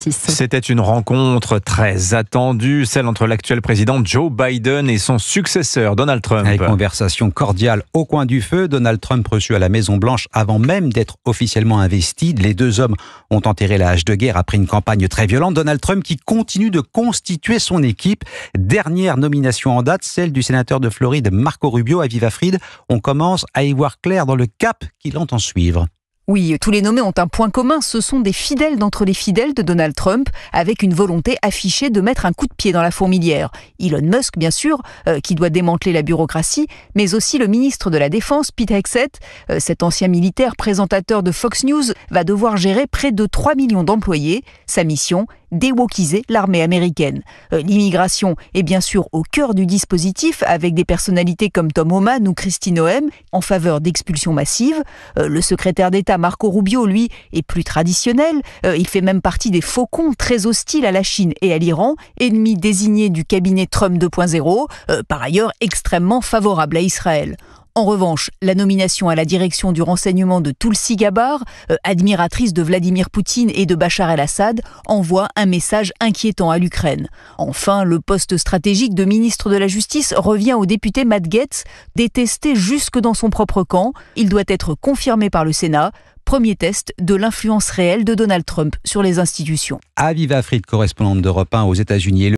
C'était une rencontre très attendue, celle entre l'actuel président Joe Biden et son successeur Donald Trump. Avec conversation cordiale au coin du feu, Donald Trump reçu à la Maison-Blanche avant même d'être officiellement investi. Les deux hommes ont enterré la hache de guerre après une campagne très violente. Donald Trump qui continue de constituer son équipe. Dernière nomination en date, celle du sénateur de Floride Marco Rubio à Viva Fried. On commence à y voir clair dans le cap qu'il entend suivre. Oui, tous les nommés ont un point commun, ce sont des fidèles d'entre les fidèles de Donald Trump, avec une volonté affichée de mettre un coup de pied dans la fourmilière. Elon Musk, bien sûr, qui doit démanteler la bureaucratie, mais aussi le ministre de la Défense, Pete Hegseth. Cet ancien militaire présentateur de Fox News va devoir gérer près de 3 millions d'employés. Sa mission, déwokiser l'armée américaine. L'immigration est bien sûr au cœur du dispositif, avec des personnalités comme Tom Homan ou Kristi Noem en faveur d'expulsions massives. Le secrétaire d'État Marco Rubio, lui, est plus traditionnel. Il fait même partie des faucons très hostiles à la Chine et à l'Iran, ennemis désignés du cabinet Trump 2.0, par ailleurs extrêmement favorable à Israël. En revanche, la nomination à la direction du renseignement de Tulsi Gabbard, admiratrice de Vladimir Poutine et de Bachar el-Assad, envoie un message inquiétant à l'Ukraine. Enfin, le poste stratégique de ministre de la Justice revient au député Matt Gaetz, détesté jusque dans son propre camp. Il doit être confirmé par le Sénat. Premier test de l'influence réelle de Donald Trump sur les institutions. Aviva Fried, correspondante d'Europe 1 aux États-Unis.